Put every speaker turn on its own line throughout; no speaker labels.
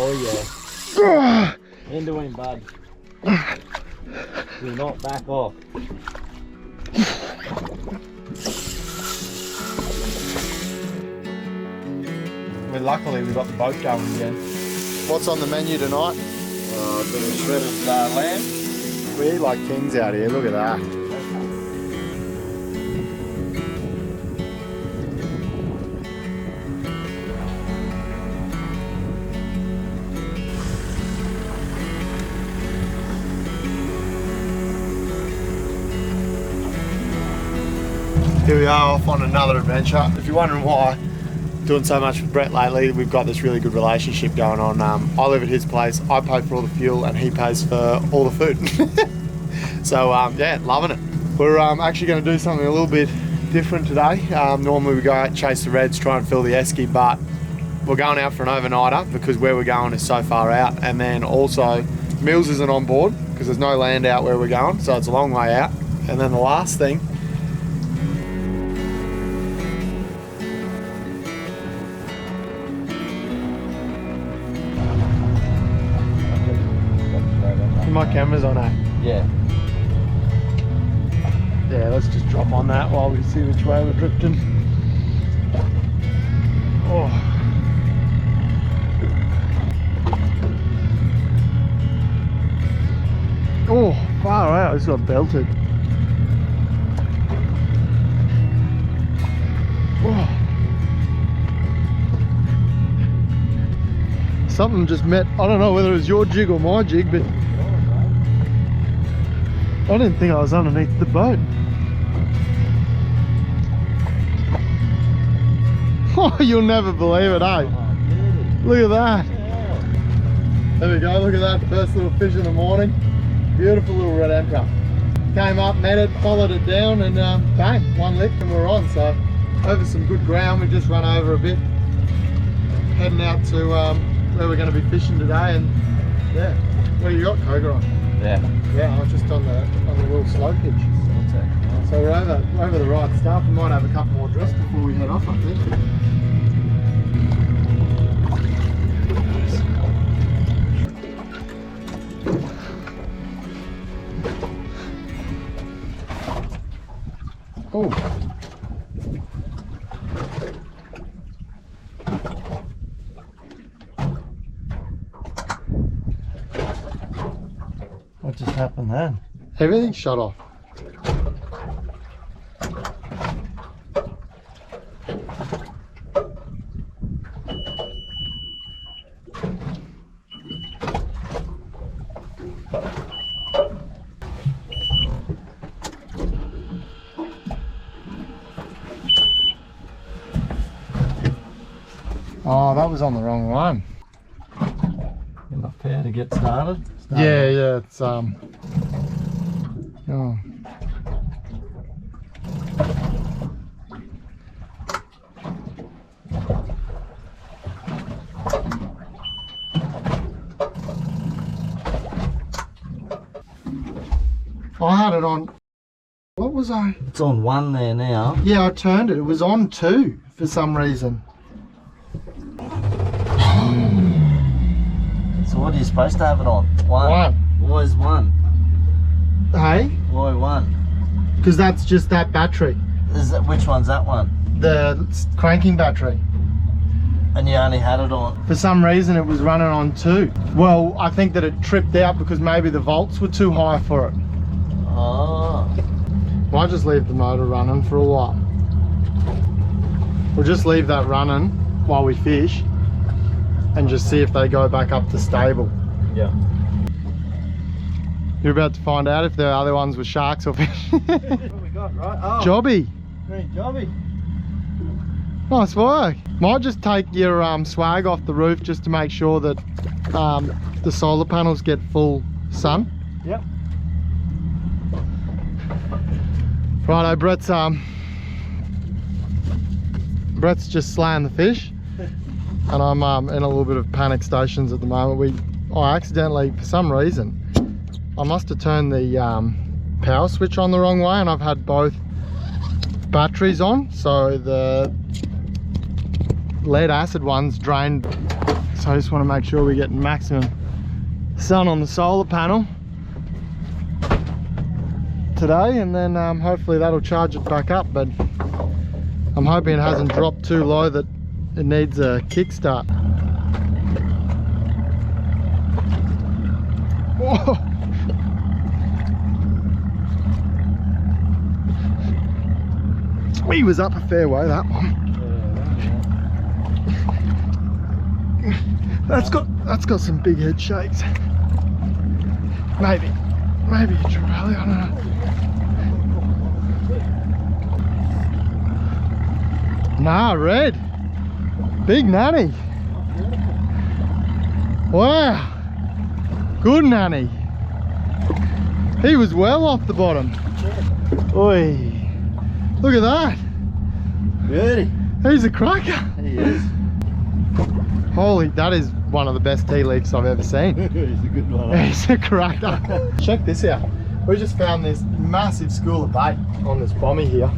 Oh yeah. Into him, bud. Do not back off.
Well, luckily we got the boat going again. What's on the menu tonight?
A bit of shredded lamb.
We eat like kings out here, look at that. Here we are off on another adventure. If you're wondering why I'm doing so much with Brett lately, we've got this really good relationship going on. I live at his place, I pay for all the fuel and he pays for all the food. So yeah, loving it. We're actually going to do something a little bit different today. Normally we go out, chase the reds, try and fill the esky, but we're going out for an overnighter because where we're going is so far out. And then also Mills isn't on board because there's no land out where we're going, so it's a long way out. And then the last thing, my camera's on, eh?
Yeah.
Yeah, let's just drop on that while we see which way we're drifting. Oh. Oh, far out, it's got belted. Oh. Something just met, I don't know whether it was your jig or my jig, but I didn't think I was underneath the boat. Oh, you'll never believe it, eh? Look at that. There we go, look at that first little fish in the morning. Beautiful little red emperor. Came up, met it, followed it down, and bang, one lick and we're on. So over some good ground, we just run over a bit. Heading out to where we're going to be fishing today, and yeah, where you got Kohga on? Yeah, I was just on the little slow pitch. So we're over the right stuff. We might have a couple more drifts before we head off, I think. Oh.
What just happened then?
Everything shut off. Oh, that was on the wrong one.
Enough power to get started?
Yeah, it's oh. I had it on, what was I?
It's on 1 there now.
Yeah, I turned it. It was on 2 for some reason.
So what are you supposed to have it on? 1. Always 1.
Hey?
Why 1?
Because that's just that battery.
Which one's that one?
The cranking battery.
And you only had it on?
For some reason it was running on 2. Well, I think that it tripped out because maybe the volts were too high for it.
Oh.
Might just leave the motor running for a while. We'll just leave that running while we fish and just see if they go back up to stable.
Yeah.
You're about to find out if the other ones were sharks or fish.
What we got, right? Oh.
Jobby.
Hey, Jobby.
Nice work. Might just take your swag off the roof just to make sure that the solar panels get full sun.
Yep.
Righto, Brett's just slaying the fish, and I'm in a little bit of panic stations at the moment. I accidentally, for some reason, I must have turned the power switch on the wrong way, and I've had both batteries on, so the lead acid one's drained So I just want to make sure we get maximum sun on the solar panel today, and then hopefully that'll charge it back up. But I'm hoping it hasn't dropped too low that it needs a kickstart. Whoa. He was up a fair way, that one. That's got some big head shakes. Maybe a trevally, I don't know. Nah, red. Big nanny. Wow. Good nanny. He was well off the bottom. Oi. Look at that.
Beauty.
He's a cracker.
He is.
Holy, that is one of the best tea leaves I've ever seen.
He's a good one.
He's a cracker. Check this out. We just found this massive school of bait on this bommy here.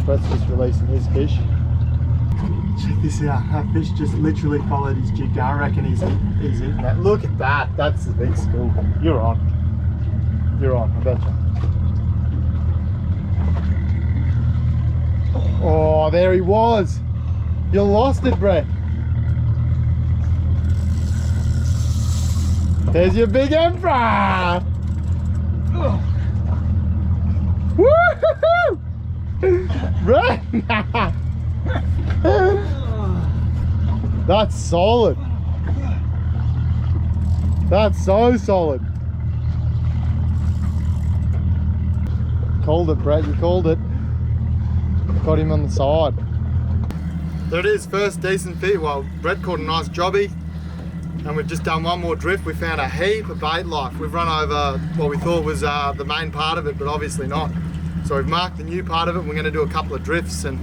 Brett's just releasing his fish. Check this out. That fish just literally followed his jig. I reckon he's eating that. Look at that. That's the big school. You're on. You're on, I betcha. Oh, there he was. You lost it, Brett. There's your big emperor. Woo-hoo-hoo! Brett! That's solid. That's so solid. Called it, Brett. You called it. Got him on the side. There it is, first decent fish. Well, Brett caught a nice jobby, and we've just done one more drift. We found a heap of bait life. We've run over what we thought was the main part of it, but obviously not. So we've marked the new part of it. We're going to do a couple of drifts and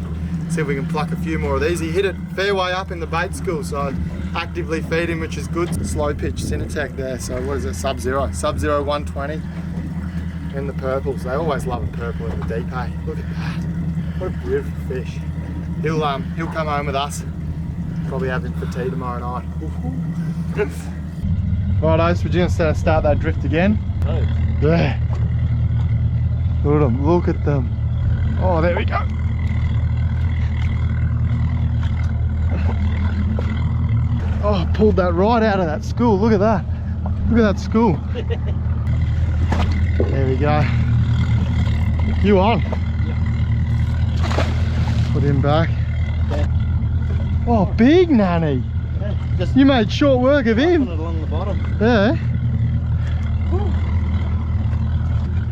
see if we can pluck a few more of these. He hit it fair way up in the bait school, so actively feed him, which is good. Slow pitch Synotek there. So what is it? Sub-zero 120 in the purples. They always love a purple in the deep, hey? Look at that. What a beautiful fish. He'll come home with us. Probably have him for tea tomorrow night. Right, so we're going to start that drift again.
Oh.
Yeah. Look at them. Look at them. Oh, there we go. Oh, I pulled that right out of that school. Look at that. Look at that school. There we go. You on? Put him back.
Yeah.
Oh, big nanny.
Yeah, just
you made short work of him.
it along the bottom.
Yeah.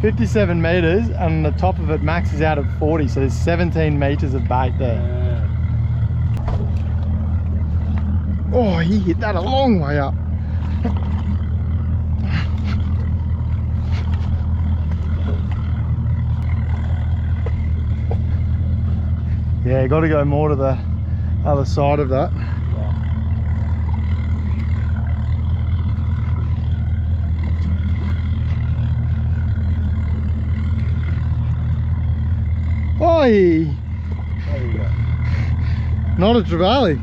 57 metres, and the top of it maxes out at 40, so there's 17 metres of bait there.
Yeah.
Oh, he hit that a long way up. Yeah, got to go more to the other side of that. Oi!
There you go.
Not a trevally,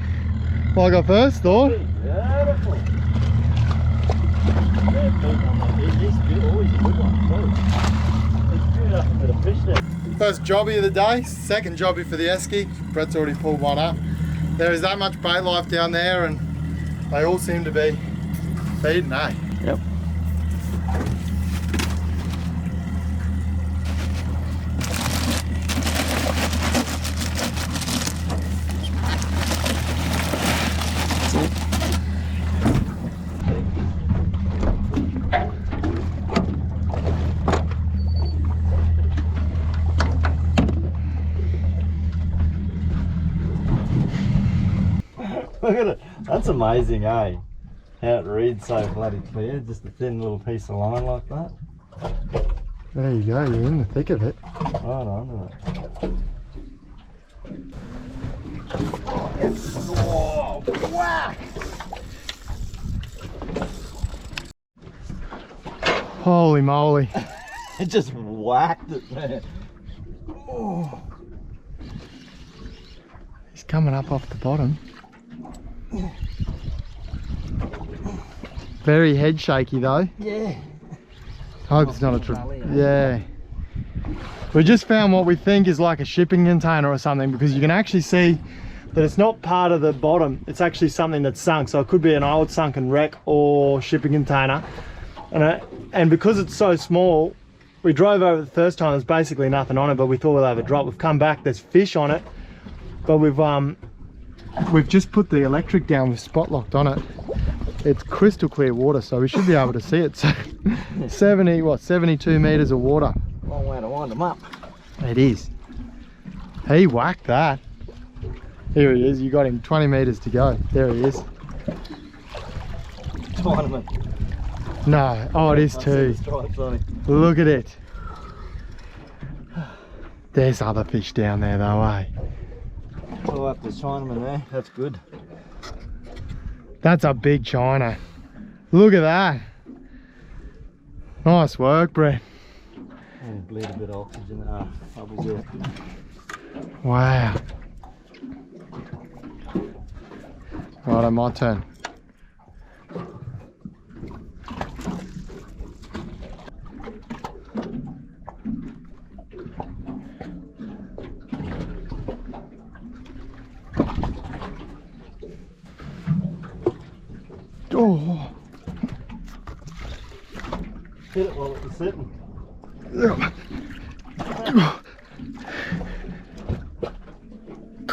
like I first thought.
Beautiful. He's always a good one too. It's good up a bit of fish there.
First jobby of the day, second jobby for the esky. Brett's already pulled one up. There is that much bait life down there, and they all seem to be feeding, eh?
Yep. Look at it. That's amazing, eh? How it reads so bloody clear. Just a thin little piece of line like that.
There you go, you're in the thick of it.
Right on it. Oh, whack!
Holy moly.
It just whacked it, man. Oh.
He's coming up off the bottom. Very head shaky though.
Yeah.
I hope it's not yeah. We just found what we think is like a shipping container or something, because you can actually see that it's not part of the bottom. It's actually something that's sunk. So it could be an old sunken wreck or shipping container. And because it's so small, we drove over the first time, there's basically nothing on it, but we thought we'll have a drop. We've come back, there's fish on it, but we've just put the electric down, we've spot locked on it. It's crystal clear water, so we should be able to see it. So 72 meters of water.
Long way to wind them up.
It is. He whacked that. Here he is, you got him 20 meters to go. There he is.
Chinaman.
No, oh it is too. Look at it. There's other fish down there though, eh?
Oh, up there's Chinaman there, that's good.
That's a big China. Look at that. Nice work, Brett.
Bleed a bit of oxygen. Ah, that was it.
Wow. Right, my turn. Oh.
Hit it while it was sitting.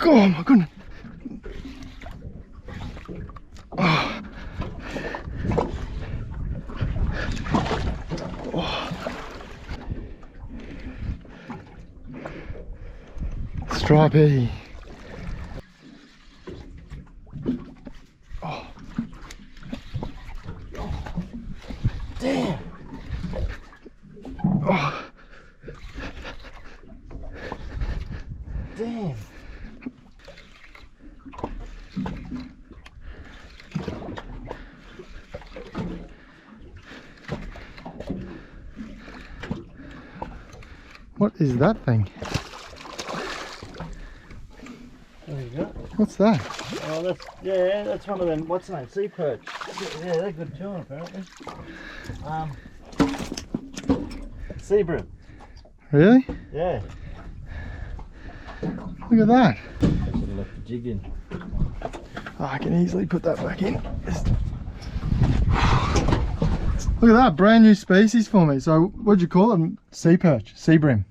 Oh my goodness. Oh. Oh. Stripey. Oh.
Damn.
Oh.
Damn.
What is that thing?
There you go.
What's that?
Oh, that's one of them. What's the name? Sea perch. Yeah, they're good too, apparently. Sea bream.
Really?
Yeah.
Look at that.
I should have left the jig in.
Oh, I can easily put that back in. Look at that, brand new species for me. So what'd you call them? Sea perch, sea bream.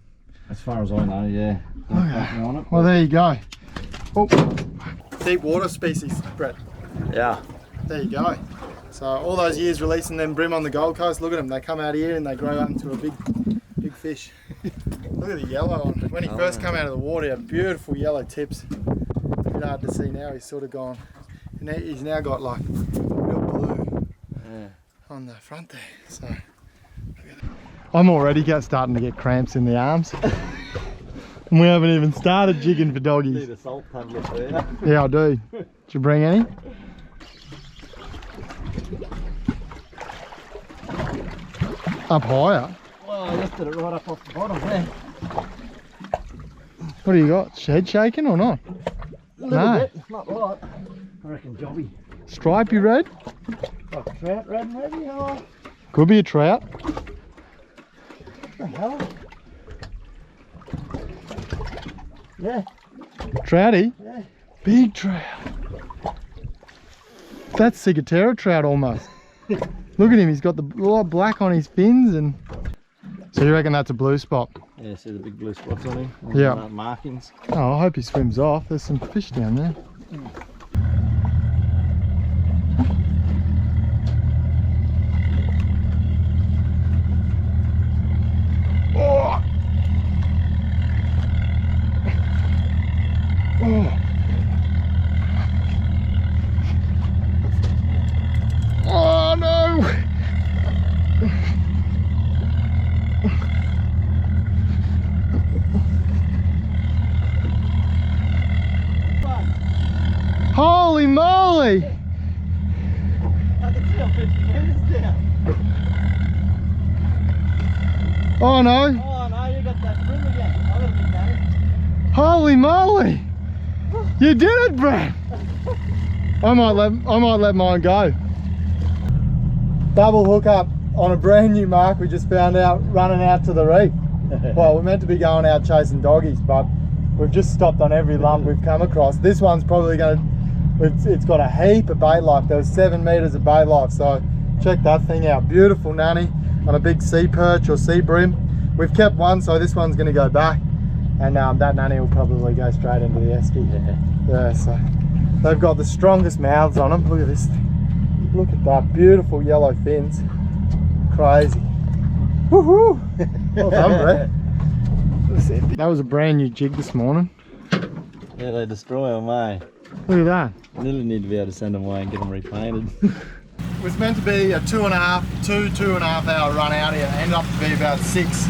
As far as I know, yeah.
Okay.
On it,
well, there you go. Oh. Deep water species, Brett.
yeah.
There you go. So all those years releasing them bream on the Gold Coast, look at them. They come out here and they grow up into a big fish. Look at the yellow on. When he first come out of the water, he had beautiful yellow tips. A bit hard to see now. He's sort of gone. And he's now got like real blue on the front there. So I'm already starting to get cramps in the arms. And we haven't even started jigging for doggies.
Need a salt tablet there.
Yeah, I do. Did you bring any? Up higher?
Well, I lifted it right up off the bottom there.
What do you got? Head shaking or not?
A little bit, not a lot. I reckon jobby.
Stripey red?
Oh, trout red maybe? Oh.
Could be a trout.
What the hell? Yeah.
Trouty?
Yeah.
Big trout. That's Cigatera trout almost. Look at him, he's got the black on his fins and... So you reckon that's a blue spot?
Yeah, see the big blue spots on him?
Yeah.
Markings.
Oh, I hope he swims off. There's some fish down there. Oh! Oh! Oh no! Holy moly!
I can see how 50 metres down.
Oh no!
Oh no, you got that brim again. I got a big name.
Holy moly! You did it, Brad! I might let mine go. Double hookup on a brand new mark we just found out running out to the reef. Well, we're meant to be going out chasing doggies, but we've just stopped on every lump we've come across. This one's probably it's got a heap of bait life. There was 7 meters of bait life, so check that thing out. Beautiful nanny on a big sea perch or sea bream. We've kept one, so this one's gonna go back, and that nanny will probably go straight into the esky. Yeah, so they've got the strongest mouths on them. Look at this thing. Look at that, beautiful yellow fins. Crazy. Woohoo! Well done, Brett. That was a brand new jig this morning.
Yeah, they destroy them, eh?
Look at that.
Really need to be able to send them away and get them repainted.
It was meant to be a 2.5 hour run out here. It ended up to be about six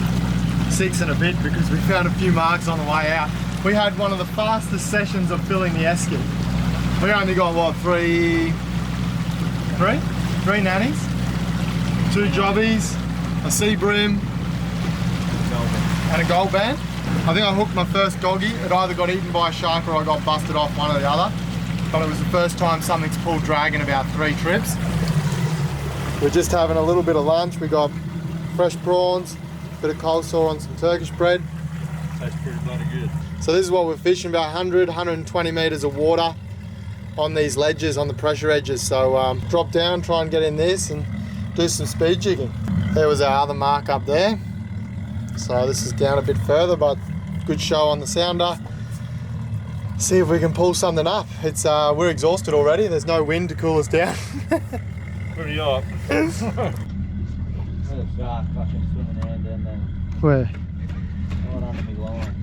and a bit because we found a few marks on the way out. We had one of the fastest sessions of filling the esky. We only got what, three nannies, 2 jobbies, a sea bream, and a gold band. I think I hooked my first goggy. It either got eaten by a shark or I got busted off, one or the other. But it was the first time something's pulled drag in about 3 trips. We're just having a little bit of lunch. We got fresh prawns, bit of coleslaw on some Turkish bread.
Tastes pretty bloody good.
So this is what we're fishing, about 120 meters of water on these ledges, on the pressure edges. So drop down, try and get in this and do some speed jigging. There was our other mark up there. So this is down a bit further, but good show on the sounder. See if we can pull something up. It's we're exhausted already. There's no wind to cool us down.
Pretty hot. There's a shark fucking swimming around down there.
Where?
Right under me line.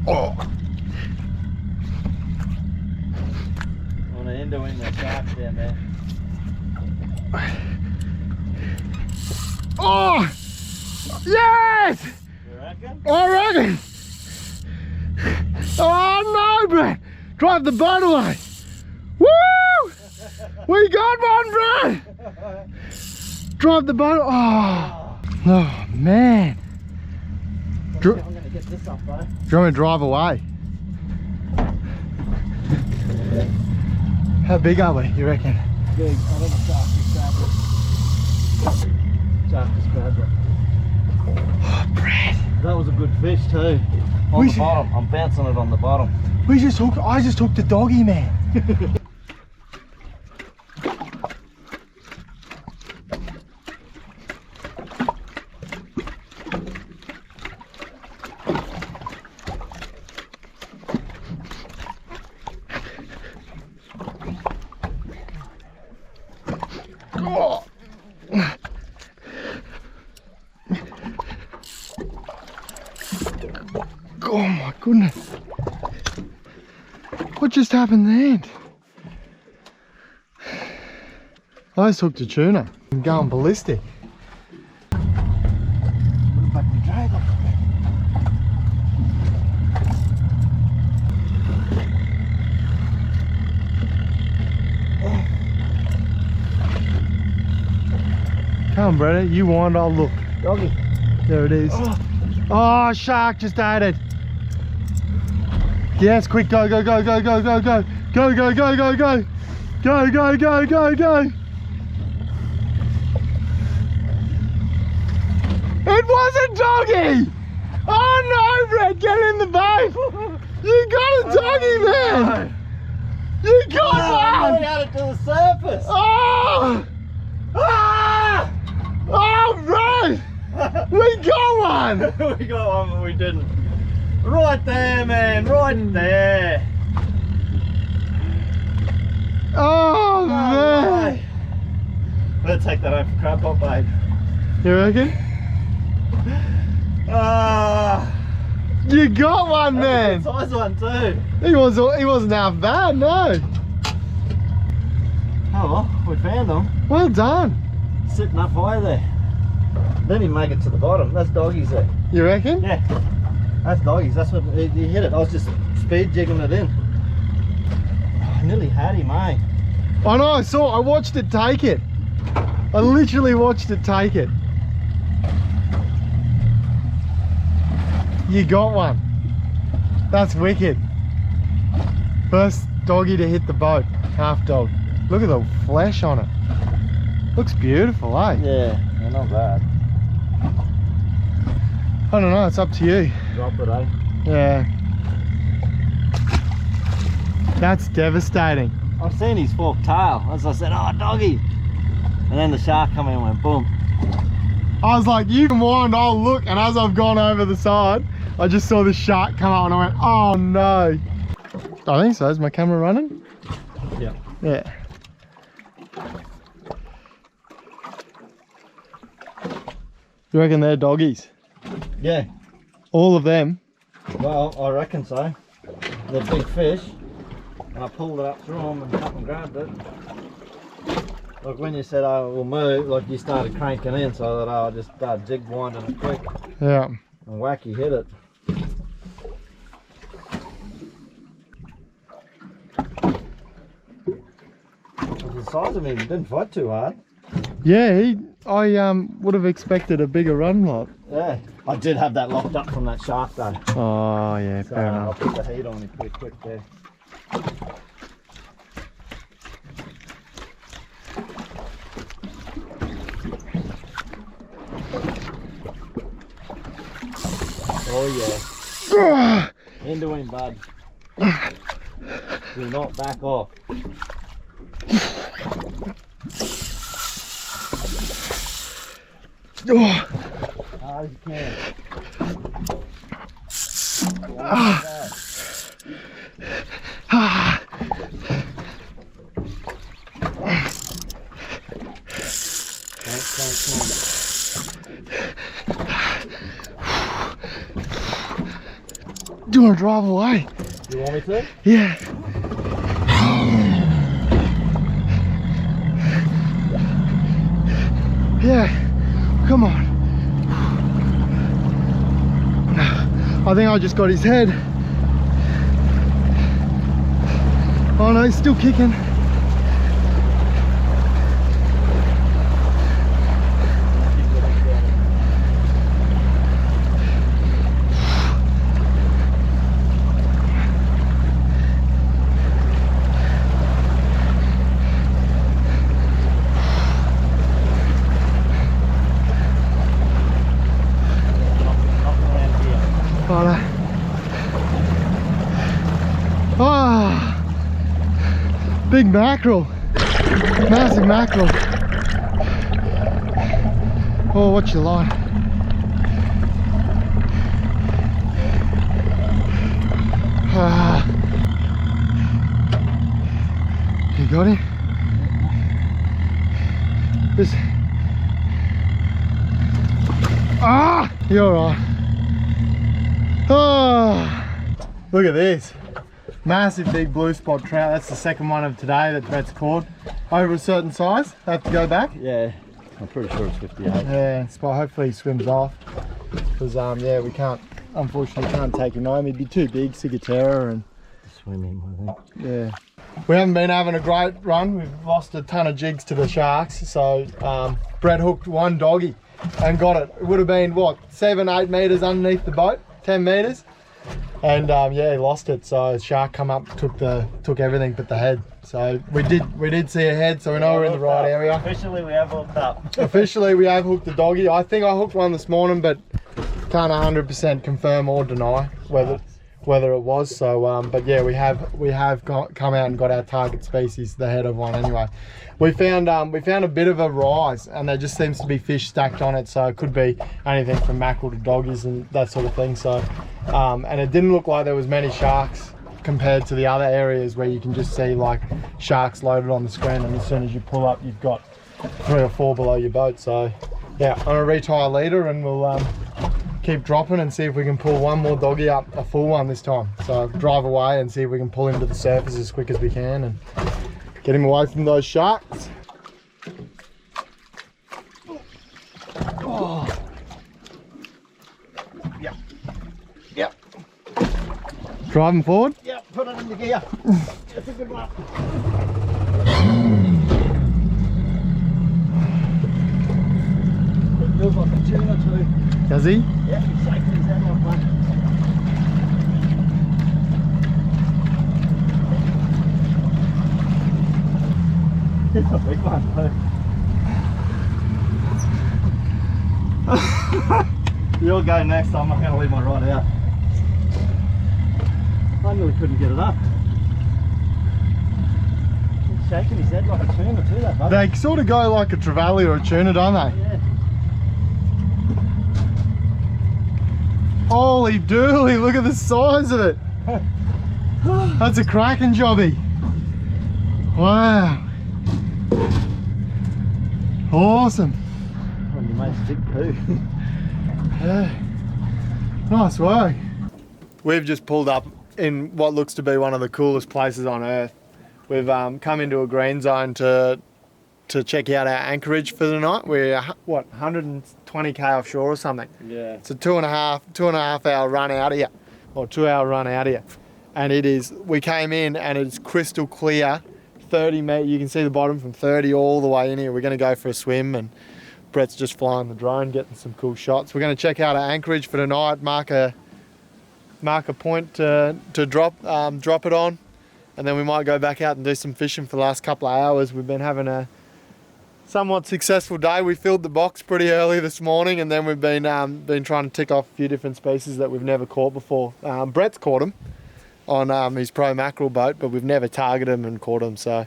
Oh.
On the end of the sharks down there.
Oh! Yes!
You reckon?
I reckon! Oh no, Brad! Drive the boat away! Woo! We got one, Brad! Drive the boat. Oh, oh man!
I'm gonna get this up, bro.
Do you want me to drive away? How big are we, you reckon?
Big. I think a shark just grabbed it. Shark just grabbed it.
Oh, Brad!
That was a good fish too. On the bottom. I'm bouncing it on the bottom.
I just hooked a doggy, man. Oh. Oh my goodness. What just happened then? I just hooked a tuna. I'm going ballistic.
Put it back in the drag off.
Come on, brother. You wind, I'll look.
Doggy.
There it is. Oh, shark just ate it. Yes, quick, go, go, go, go, go, go, go. Go, go, go, go, go. Go, go, go, go, go. It was a doggy! Oh no, Brett, get in the boat! You got a doggy, man! You got one!
I got it to the surface!
Oh!
Ah!
Oh, Brett! We got one!
We got one, but we didn't. Right there, man, right there.
Oh, man!
Way. Better take that home for crab pot, babe.
You reckon?
Ah!
You got one, man!
That's a good size one too.
He wasn't half bad, no.
Oh well, we found them.
Well done.
Sitting up high there. Then he make it to the bottom. That's doggies there.
You reckon?
Yeah. That's doggies. That's what he hit it. I was just speed jigging it in. I nearly had him, eh?
I know, I watched it take it. I literally watched it take it. You got one. That's wicked. First doggy to hit the boat, half dog. Look at the flesh on it. Looks beautiful, eh?
Yeah, not bad.
I don't know, it's up to you.
Drop it, eh?
Yeah. That's devastating.
I've seen his forked tail. As I said, oh, doggy. And then the shark come in and went boom.
I was like, you can wind, I'll look. And as I've gone over the side, I just saw the shark come out and I went, oh no. I think so. Is my camera running?
Yeah.
Yeah. You reckon they're doggies?
Yeah.
All of them?
Well, I reckon so. They're big fish. And I pulled it up through them and up and grabbed it. Like when you said, oh, we'll move, like you started cranking in, so that I just started jig winding it quick.
Yeah.
And wacky hit it. The size of him didn't fight too hard.
Yeah, I would have expected a bigger run lot.
Yeah, I did have that locked up from that shark though.
Oh yeah,
So
fair
I'll
enough.
put the heat on him pretty quick there. Oh yeah. Into him, bud. Do not back off. Hard as you can.
Do you want to drive away?
You want me to?
Yeah. Yeah, come on. I think I just got his head. Oh no, he's still kicking. Big mackerel, massive mackerel. Oh, what's your line? You got him? This. You're all right. Look at this. Massive big blue spot trout. That's the second one of today that Brett's caught. Over a certain size, they have to go back.
Yeah, I'm pretty sure it's 58.
Yeah, so hopefully he swims off. Because yeah, we can't, unfortunately can't take him home. He'd be too big, ciguatera and...
Swim him, I think.
Yeah. We haven't been having a great run. We've lost a ton of jigs to the sharks. So Brett hooked one doggy and got it. It would have been, what, 7-8 metres underneath the boat, 10 metres. And yeah, he lost it. So the shark come up, took everything but the head. So we did see a head, so we know we're in the right area.
Officially we have hooked up.
Officially we have hooked the doggy. I think I hooked one this morning, but can't 100% confirm or deny whether it was. So but yeah, we have come out and got our target species, the head of one anyway. We found a bit of a rise, and there just seems to be fish stacked on it, so it could be anything from mackerel to doggies and that sort of thing. So and it didn't look like there was many sharks compared to the other areas where you can just see like sharks loaded on the screen, and as soon as you pull up you've got 3 or 4 below your boat. So yeah, I'm gonna retie a leader and we'll keep dropping and see if we can pull one more doggy up, a full one this time. So drive away and see if we can pull him to the surface as quick as we can and get him away from those sharks. Oh. Yep. Yep. Drive him forward?
Yep, put it in the gear. That's a good one. It feels like a tuna too.
Does he?
Yeah, he's shaking his head like one. It's a big one too. You'll go next, I'm not going to leave my rod out. I nearly couldn't get it up. It's shaking his head like a tuna too, that buddy.
They sort of go like a trevally or a tuna, don't they?
Yeah.
Holy dooly, look at the size of it. That's a cracking jobby. Wow. Awesome.
Oh, you made stick too.
Yeah. Nice work. We've just pulled up in what looks to be one of the coolest places on earth. We've come into a green zone to check out our anchorage for the night. We're what, 120k offshore or something.
Yeah.
It's a two and a half hour run out here, or 2 hour run out here, and it is. We came in and it's crystal clear. 30 metre. You can see the bottom from 30 all the way in here. We're going to go for a swim, and Brett's just flying the drone, getting some cool shots. We're going to check out our anchorage for tonight. Mark a point to drop it on, and then we might go back out and do some fishing for the last couple of hours. We've been having a somewhat successful day. We filled the box pretty early this morning, and then we've been trying to tick off a few different species that we've never caught before. Brett's caught them on his pro mackerel boat, but we've never targeted them and caught them. So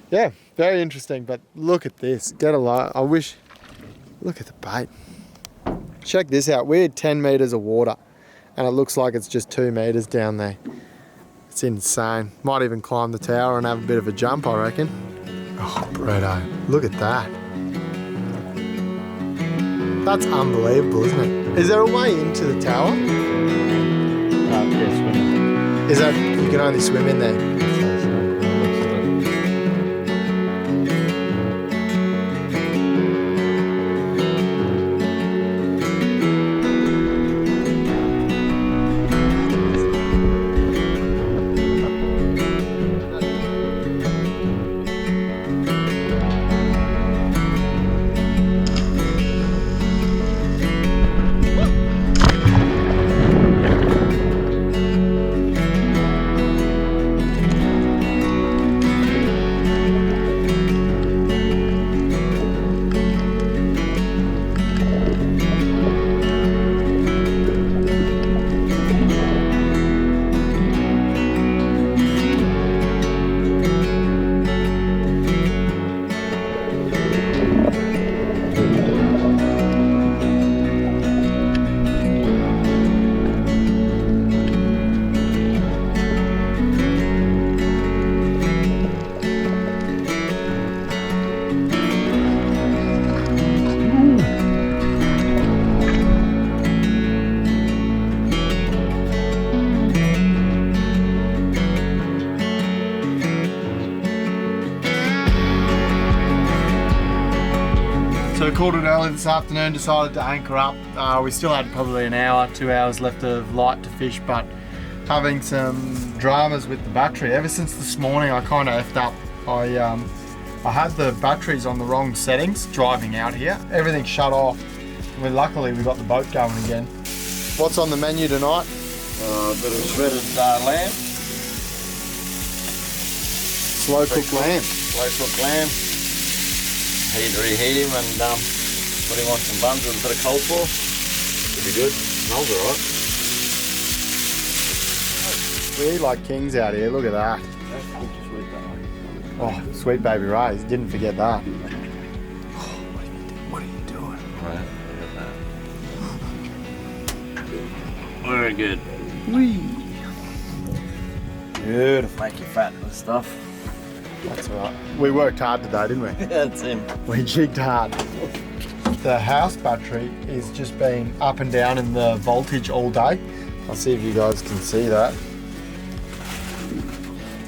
yeah, very interesting. But look at this, get a lot. I wish, look at the bait. Check this out. We had 10 meters of water, and it looks like it's just 2 meters down there. It's insane. Might even climb the tower and have a bit of a jump, I reckon. Oh, Bretto, look at that. That's unbelievable, isn't it? Is there a way into the tower?
Yeah, swimming.
Is that, you can only swim in there? So called it early this afternoon, decided to anchor up. We still had probably an hour, 2 hours left of light to fish, but having some dramas with the battery. Ever since this morning I kind of effed up. I had the batteries on the wrong settings driving out here. Everything shut off. Luckily we got the boat going again. What's on the menu tonight?
A bit of shredded lamb.
Slow cooked lamb.
Slow cooked lamb. Reheat him and put him on some buns with a bit of coleslaw. Should be good. Smells alright.
We eat like kings out here, look at that. Oh, sweet baby Ray, didn't forget that. Oh, what are you doing?
Right, look at that. Very good.
Whee!
Beautiful. Make you fat and stuff.
That's right. We worked hard today, didn't we?
That's him.
We jigged hard. The house battery is just been up and down in the voltage all day. I'll see if you guys can see that.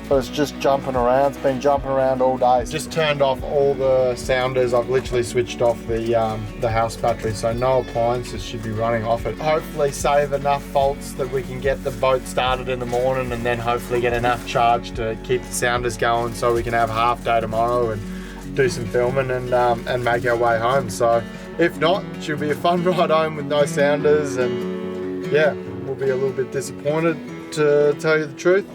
So it's just jumping around. It's been jumping around all day. Just turned off all the sounders. I've literally switched off the house battery, so no appliances should be running off it. Hopefully save enough volts that we can get the boat started in the morning, and then hopefully get enough charge to keep the sounders going, so we can have a half day tomorrow and do some filming and make our way home. So if not, it should be a fun ride home with no sounders, and yeah, we'll be a little bit disappointed to tell you the truth.